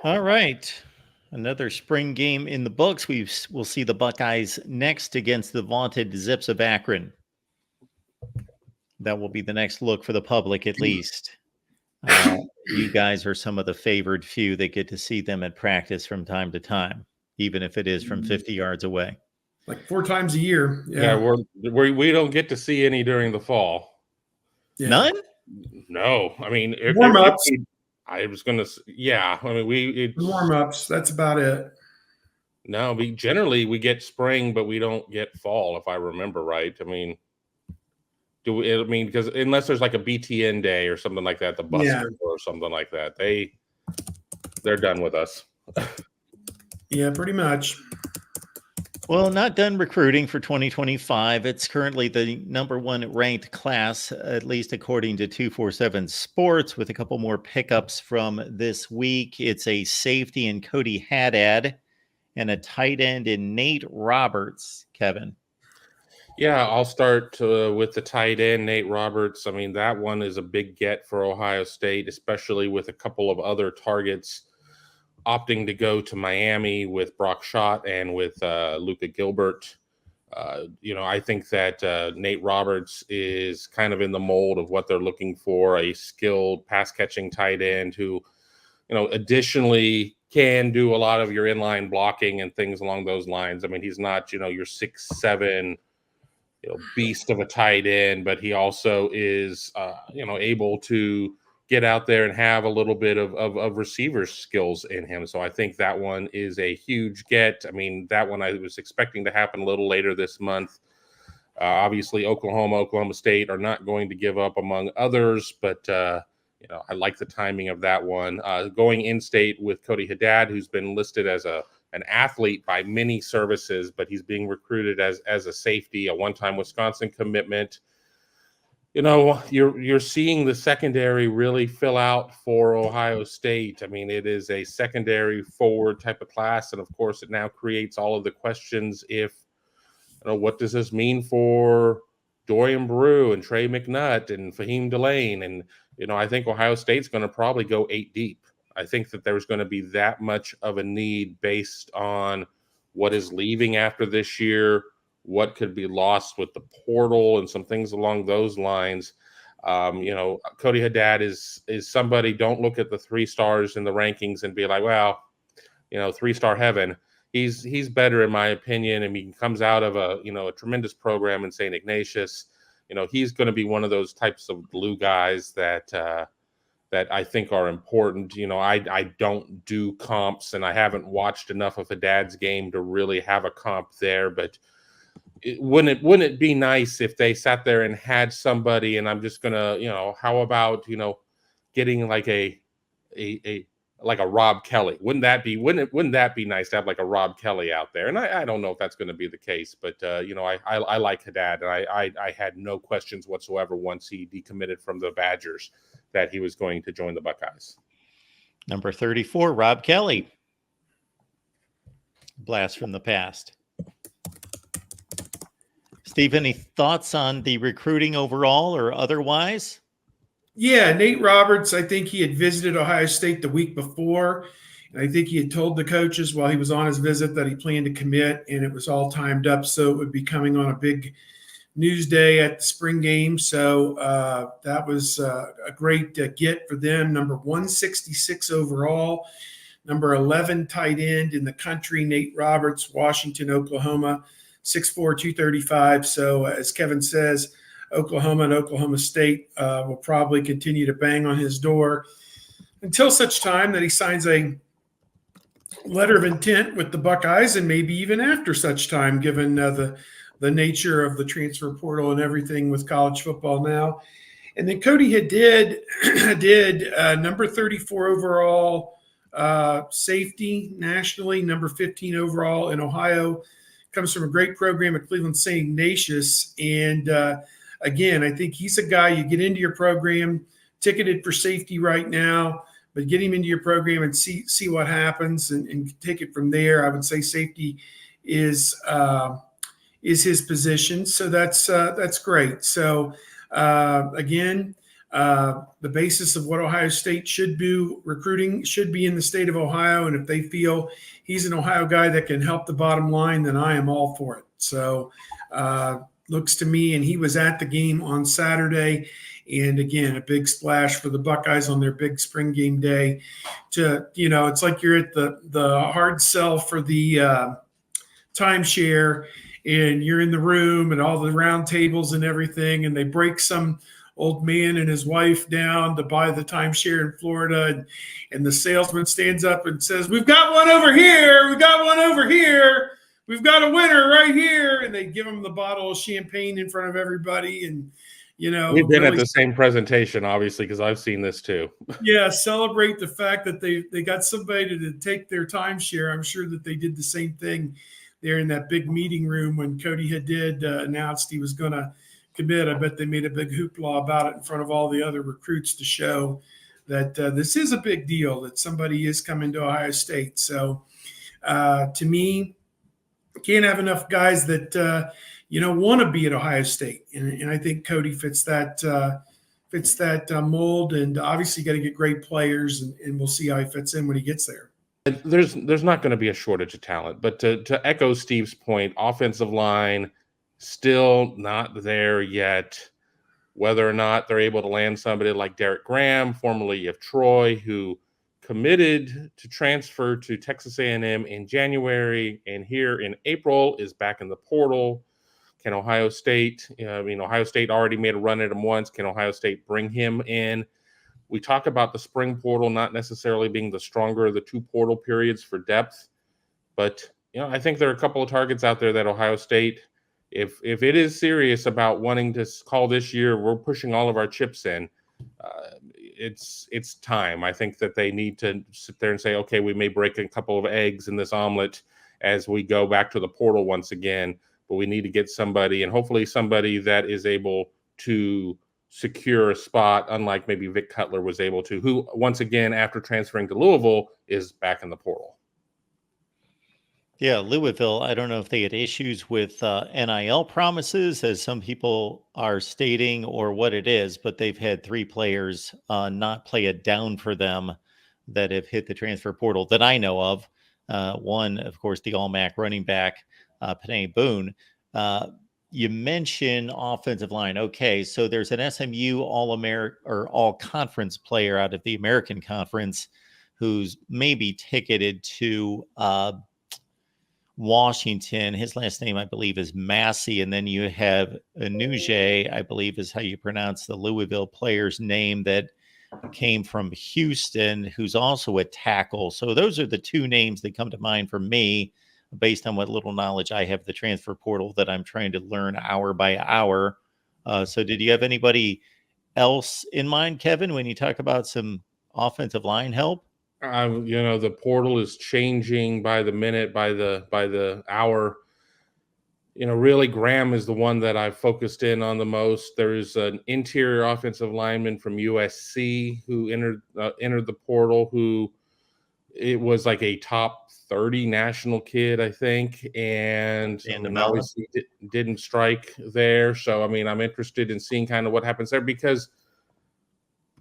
All right. Another spring game in the books. We'll see the Buckeyes next against the vaunted Zips of Akron. That will be the next look for the public, at least. You guys are some of the favored few that get to see them at practice from time to time, even if it is from 50 yards away. Like 4 times a year. Yeah, we don't get to see any during the fall. Yeah. None? No. I mean, warm-ups. I was going to, yeah. I mean, warm-ups. That's about it. No, generally we get spring, but we don't get fall, if I remember right. I mean, because unless there's like a BTN day or something like that, the bus or something like that, they're done with us. Yeah, pretty much. Well, not done recruiting for 2025. It's currently the #1 ranked class, at least according to 247 Sports, with a couple more pickups from this week. It's a safety in Cody Haddad and a tight end in Nate Roberts, Kevin. Yeah, I'll start with the tight end, Nate Roberts. I mean, that one is a big get for Ohio State, especially with a couple of other targets opting to go to Miami with Brock Schott and with Luka Gilbert. I think that Nate Roberts is kind of in the mold of what they're looking for, a skilled pass-catching tight end who, additionally can do a lot of your inline blocking and things along those lines. I mean, he's not, your 6'7", beast of a tight end, but he also is, able to get out there and have a little bit of receiver skills in him. So I think that one is a huge get. I mean, that one I was expecting to happen a little later this month. Obviously, Oklahoma State are not going to give up among others, but I like the timing of that one. Going in-state with Cody Haddad, who's been listed as an athlete by many services, but he's being recruited as a safety, a one-time Wisconsin commitment. You're seeing the secondary really fill out for Ohio State. I mean, it is a secondary forward type of class, and of course, it now creates all of the questions. What does this mean for Dorian Brew and Trey McNutt and Fahim Delane? And I think Ohio State's going to probably go 8 deep. I think that there's going to be that much of a need based on what is leaving after this year, what could be lost with the portal and some things along those lines. Cody Haddad is somebody, don't look at the 3 stars in the rankings and be like, well, 3-star heaven. He's better in my opinion. I mean, he comes out of a tremendous program in St. Ignatius. He's going to be one of those types of glue guys that I think are important. I don't do comps, and I haven't watched enough of Haddad's game to really have a comp there, but wouldn't it be nice if they sat there and had somebody, and I'm just gonna, how about, getting like a Rob Kelly? Wouldn't that be nice to have like a Rob Kelly out there? And I don't know if that's going to be the case, but I like Haddad, and I had no questions whatsoever once he decommitted from the Badgers that he was going to join the Buckeyes. Number 34, Rob Kelly. Blast from the past. Steve, any thoughts on the recruiting overall or otherwise? Yeah, Nate Roberts, I think he had visited Ohio State the week before. And I think he had told the coaches while he was on his visit that he planned to commit, and it was all timed up. So it would be coming on a big news day at the spring game. So that was a great get for them. Number 166 overall, number 11 tight end in the country, Nate Roberts, Washington, Oklahoma, 6'4", 235. So as Kevin says, Oklahoma and Oklahoma State will probably continue to bang on his door until such time that he signs a letter of intent with the Buckeyes, and maybe even after such time, given the nature of the transfer portal and everything with college football now. And then Cody did number 34 overall safety nationally, number 15 overall in Ohio. Comes from a great program at Cleveland St. Ignatius. And again, I think he's a guy you get into your program, ticketed for safety right now, but get him into your program and see what happens and take it from there. I would say safety is his position. So that's great. So again, The basis of what Ohio State should do recruiting should be in the state of Ohio. And if they feel he's an Ohio guy that can help the bottom line, then I am all for it. So looks to me, and he was at the game on Saturday. And again, a big splash for the Buckeyes on their big spring game day. It's like you're at the hard sell for the timeshare, and you're in the room and all the round tables and everything, and they break some old man and his wife down to buy the timeshare in Florida, and the salesman stands up and says, "We've got one over here. We've got one over here. We've got a winner right here." And they give him the bottle of champagne in front of everybody. And, we've been at the same presentation, obviously, because I've seen this too. Yeah. Celebrate the fact that they got somebody to take their timeshare. I'm sure that they did the same thing there in that big meeting room when Cody did announced he was going to commit. I bet they made a big hoopla about it in front of all the other recruits to show that this is a big deal, that somebody is coming to Ohio State. So to me, can't have enough guys that want to be at Ohio State, and I think Cody fits that mold. And obviously, got to get great players, and we'll see how he fits in when he gets there. There's not going to be a shortage of talent, but to echo Steve's point, offensive line still not there yet. Whether or not they're able to land somebody like Derek Graham, formerly of Troy, who committed to transfer to Texas A&M in January, and here in April is back in the portal. Can Ohio State, Ohio State already made a run at him once. Can Ohio State bring him in? We talk about the spring portal not necessarily being the stronger of the two portal periods for depth, but I think there are a couple of targets out there that Ohio State, if it is serious about wanting to call this year, we're pushing all of our chips in. It's time. I think that they need to sit there and say, okay, we may break a couple of eggs in this omelet as we go back to the portal once again, but we need to get somebody, and hopefully somebody that is able to secure a spot, unlike maybe Vic Cutler was able to, who once again, after transferring to Louisville, is back in the portal. Yeah, Louisville, I don't know if they had issues with NIL promises, as some people are stating, or what it is, but they've had 3 players not play it down for them that have hit the transfer portal that I know of. One, of course, the All-MAC running back, Panay Boone. You mentioned offensive line. Okay, so there's an SMU All-American or All-Conference player out of the American Conference who's maybe ticketed to Washington. His last name, I believe, is Massey. And then you have Anuje, I believe is how you pronounce the Louisville player's name, that came from Houston, who's also a tackle. So those are the 2 names that come to mind for me, based on what little knowledge I have of the transfer portal that I'm trying to learn hour by hour. So did you have anybody else in mind, Kevin, when you talk about some offensive line help? The portal is changing by the minute, by the hour. Really, Graham is the one that I've focused in on the most. There's an interior offensive lineman from USC who entered the portal, who it was like a top 30 national kid, I think, and obviously didn't strike there. So, I'm interested in seeing kind of what happens there, because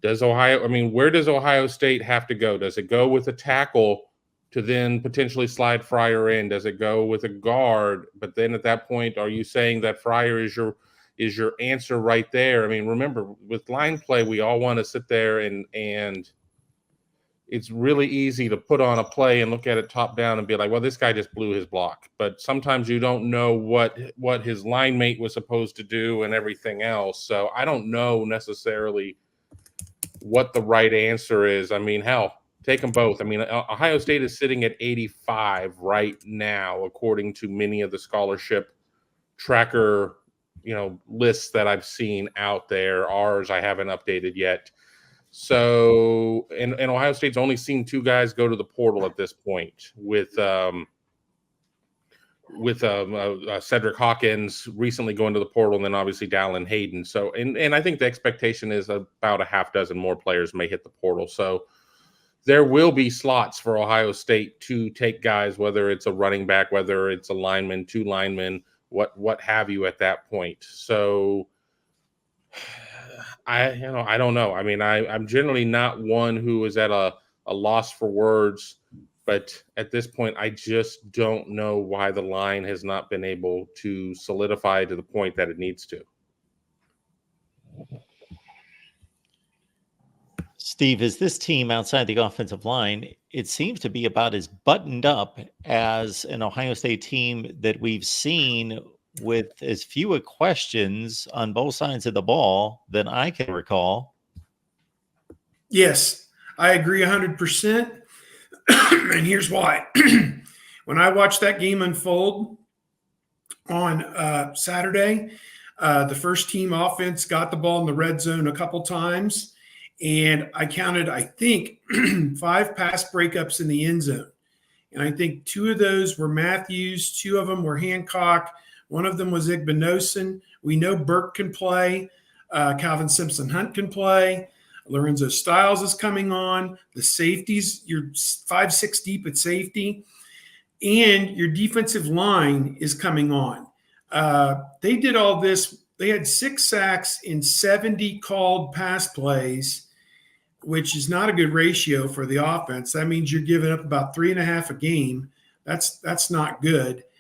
where does Ohio State have to go? Does it go with a tackle to then potentially slide Fryer in? Does it go with a guard? But then at that point, are you saying that Fryer is your answer right there? Remember, with line play, we all want to sit there and it's really easy to put on a play and look at it top down and be like, well, this guy just blew his block. But sometimes you don't know what his line mate was supposed to do and everything else. So I don't know necessarily what the right answer is. Hell, take them both. Ohio State is sitting at 85 right now, according to many of the scholarship tracker, lists that I've seen out there. Ours, I haven't updated yet. So, and Ohio State's only seen 2 guys go to the portal at this point, with Cedric Hawkins recently going to the portal, and then obviously Dallin Hayden. So, and I think the expectation is about a half dozen more players may hit the portal. So there will be slots for Ohio State to take guys, whether it's a running back, whether it's a lineman, 2 linemen, what have you at that point. So I don't know. I mean, I'm generally not one who is at a loss for words, but at this point, I just don't know why the line has not been able to solidify to the point that it needs to. Steve, is this team outside the offensive line? It seems to be about as buttoned up as an Ohio State team that we've seen, with as few questions on both sides of the ball than I can recall. Yes, I agree 100%. And here's why. When I watched that game unfold on Saturday, the first team offense got the ball in the red zone a couple times, and I counted, I think, 5 pass breakups in the end zone. And I think 2 of those were Matthews, 2 of them were Hancock, 1 of them was Igbinosun. We know Burke can play. Calvin Simpson-Hunt can play. Lorenzo Styles is coming on. The safeties, you're 5-6 deep at safety. And your defensive line is coming on. They did all this. They had 6 sacks in 70 called pass plays, which is not a good ratio for the offense. That means you're giving up about 3.5 a game. That's not good.